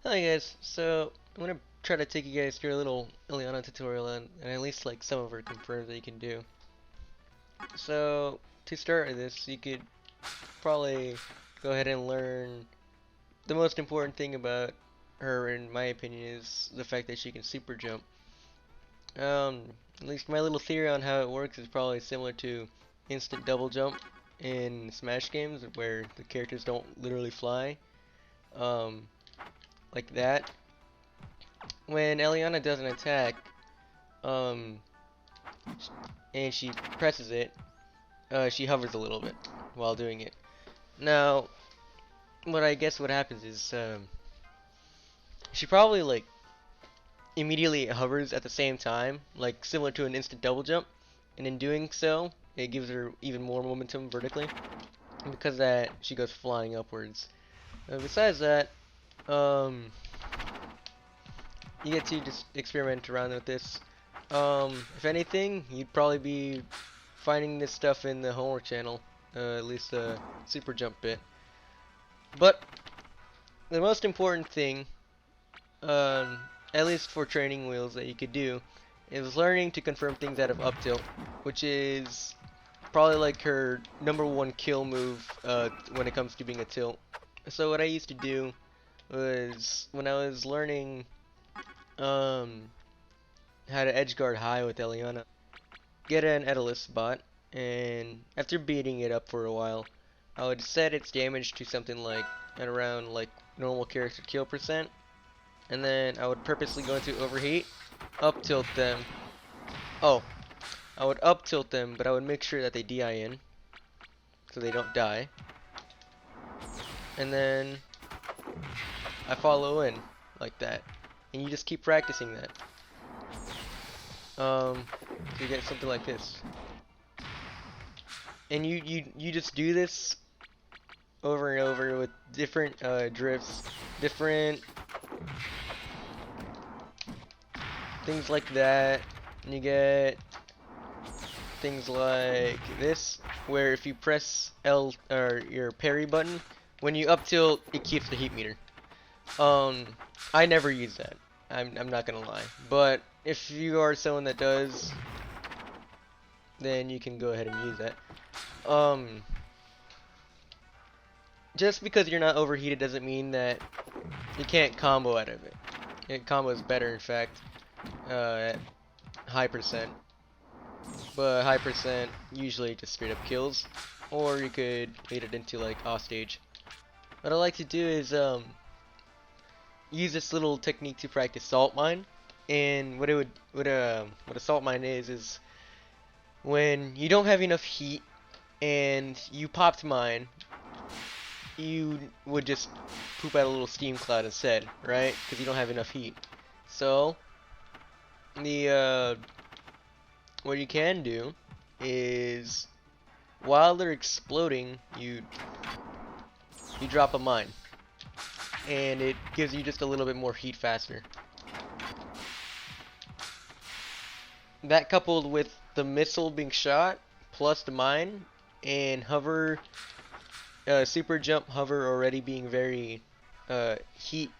Hi guys, so I'm gonna try to take you guys through a little Ileana tutorial and at least like some of her confirms that you can do. So to start with this, you could probably go ahead and learn the most important thing about her, in my opinion, is the fact that she can super jump. Um, at least my little theory on how it works is probably similar to instant double jump in Smash games, where the characters don't literally fly, um, like that. When Eliana does an attack, um, and she presses it, she hovers a little bit while doing it. Now, what I guess what happens is, she probably like immediately hovers at the same time, like similar to an instant double jump, and in doing so, it gives her even more momentum vertically. And because of that, she goes flying upwards. Besides that, um, you get to just experiment around with this. If anything, you'd probably be finding this stuff in the homework channel, at least the super jump bit. But the most important thing, um, at least for training wheels that you could do, is learning to confirm things out of up tilt, which is probably like her number one kill move when it comes to being a tilt. So what I used to do was when I was learning um, how to edge guard high with Eliana, get an Edelus bot, and after beating it up for a while, I would set its damage to something like at around like normal character kill percent, and then I would purposely go into overheat, up tilt them. Oh, I would up tilt them, but I would make sure that they DI in so they don't die, and then I follow in like that, and you just keep practicing that. So you get something like this, and you just do this over and over with different drifts, different things like that. And you get things like this, where if you press L or your parry button, when you up tilt, it keeps the heat meter. Um, I never use that. I'm not gonna lie, but if you are someone that does, then you can go ahead and use that. Um, just because you're not overheated doesn't mean that you can't combo out of it. It combos better, in fact, at high percent. But high percent usually just straight up kills, or you could lead it into like off stage. What I like to do is use this little technique to practice salt mine, and what a salt mine is when you don't have enough heat and you popped mine, you would just poop out a little steam cloud instead, right? Because you don't have enough heat. So the what you can do is while they're exploding, you drop a mine, and it gives you just a little bit more heat faster. That coupled with the missile being shot, plus the mine, and hover, super jump hover already being very heat.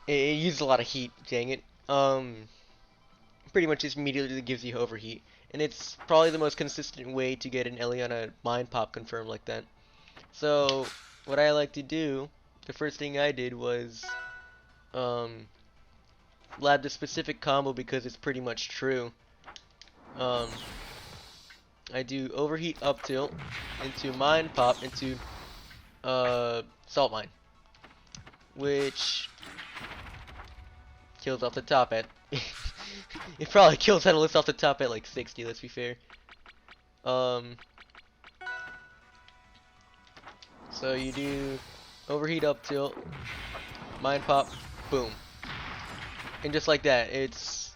It uses a lot of heat, dang it. Pretty much just immediately gives you overheat. And it's probably the most consistent way to get an Eliana mine pop confirmed like that. So, what I like to do, the first thing I did was um, lab the specific combo because it's pretty much true. Um, I do overheat up tilt into mine pop into salt mine, which kills off the top at. It probably kills Catalyst off the top at like 60. Let's be fair. Um, so you do overheat up tilt, mine pop, boom, and just like that, it's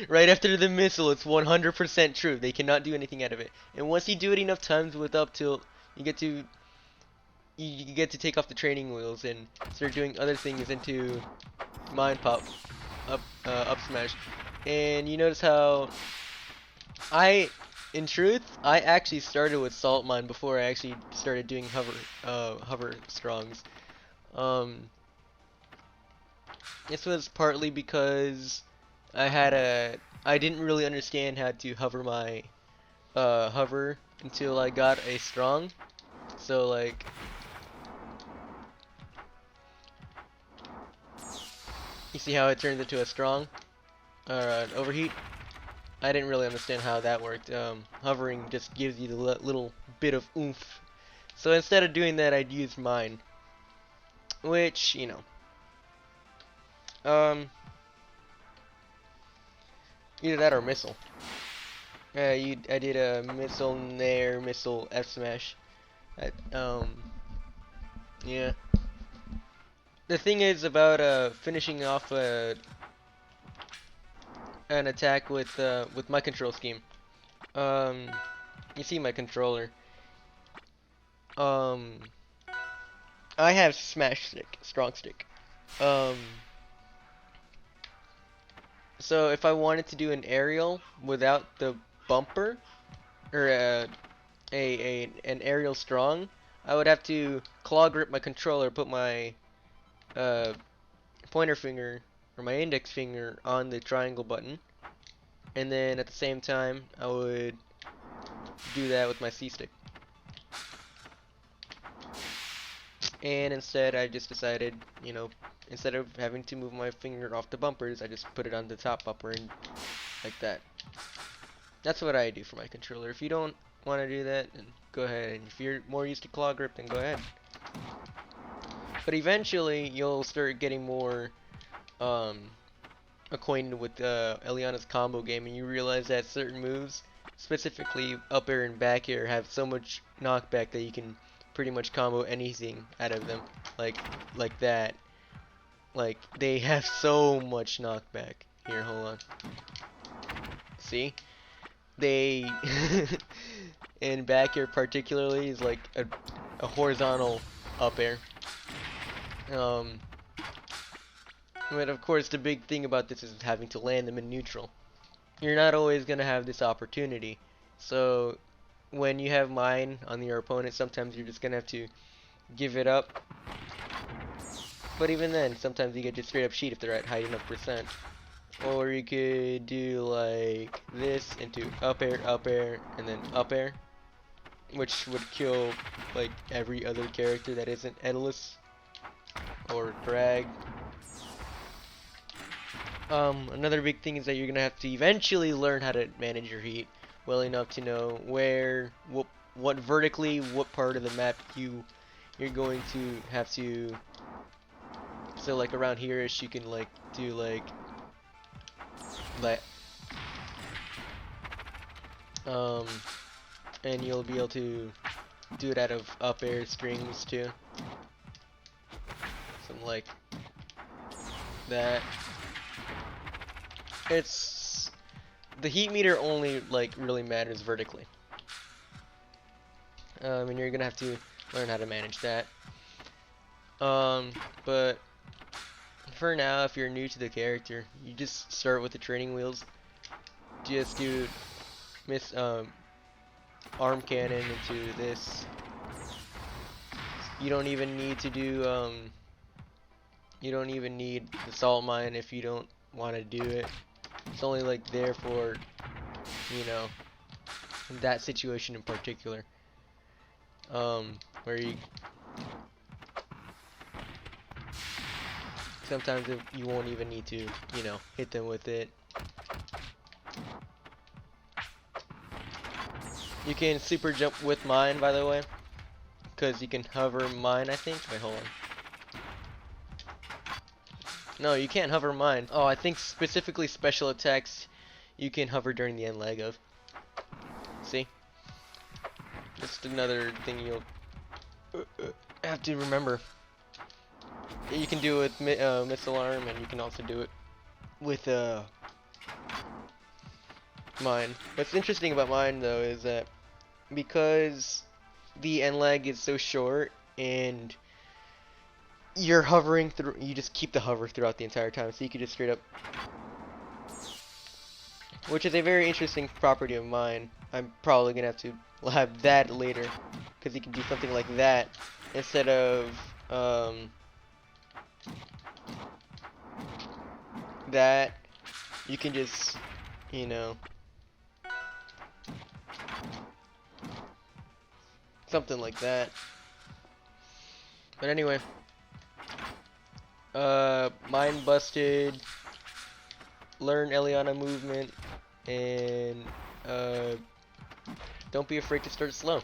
right after the missile. It's 100% true. They cannot do anything out of it. And once you do it enough times with up tilt, you get to you get to take off the training wheels and start doing other things into mine pop, up smash, and you notice how I, in truth, I actually started with salt mine before I actually started doing hover strongs. Um, This was partly because I didn't really understand how to hover my hover until I got a strong. So like, you see how it turns into a strong or an overheat? I didn't really understand how that worked. Hovering just gives you the little bit of oomph. So instead of doing that, I'd use mine, which um, either that or missile. I did a missile nair, missile F smash. I, yeah. The thing is about finishing off an attack with my control scheme. Um, you see my controller. Um, I have smash stick, strong stick. Um, so if I wanted to do an aerial without the bumper or an aerial strong, I would have to claw grip my controller, put my uh, pointer finger or my index finger on the triangle button, and then at the same time I would do that with my C stick. And instead I just decided, instead of having to move my finger off the bumpers, I just put it on the top bumper and like that. That's what I do for my controller. If you don't want to do that, then go ahead. And if you're more used to claw grip, then go ahead. But eventually, you'll start getting more um, acquainted with Eliana's combo game, and you realize that certain moves, specifically up air and back air, have so much knockback that you can pretty much combo anything out of them, like that. Like they have so much knockback. Here, hold on. See? They and back air particularly is like a horizontal up air. Um, but of course the big thing about this is having to land them in neutral. You're not always gonna have this opportunity. So when you have mine on your opponent, sometimes you're just gonna have to give it up. But even then, sometimes you get just straight up cheat if they're at high enough percent. Or you could do like this into up air, and then up air, which would kill like every other character that isn't endless or drag. Another big thing is that you're gonna have to eventually learn how to manage your heat well enough to know what vertically, what part of the map you're going to have to. So like around here-ish, you can like do like um, and you'll be able to do it out of up air strings too. Something like that. It's the heat meter only like really matters vertically. And you're gonna have to learn how to manage that. But for now, if you're new to the character, you just start with the training wheels. Just do arm cannon into this. You don't even need to do you don't even need the salt mine if you don't want to do it. It's only like there for that situation in particular. Where sometimes you won't even need to, hit them with it. You can super jump with mine, by the way, because you can hover mine, I think. Wait, hold on. No, you can't hover mine. Oh, I think specifically special attacks you can hover during the end leg of. See? Just another thing you'll have to remember. You can do it with missile arm, and you can also do it with mine. What's interesting about mine though is that because the end leg is so short and you're hovering through, you just keep the hover throughout the entire time, so you can just straight up, which is a very interesting property of mine. I'm probably gonna have to have that later because you can do something like that instead of that, you can just, you know, something like that. But anyway, mind busted, learn Eliana movement, and don't be afraid to start slow.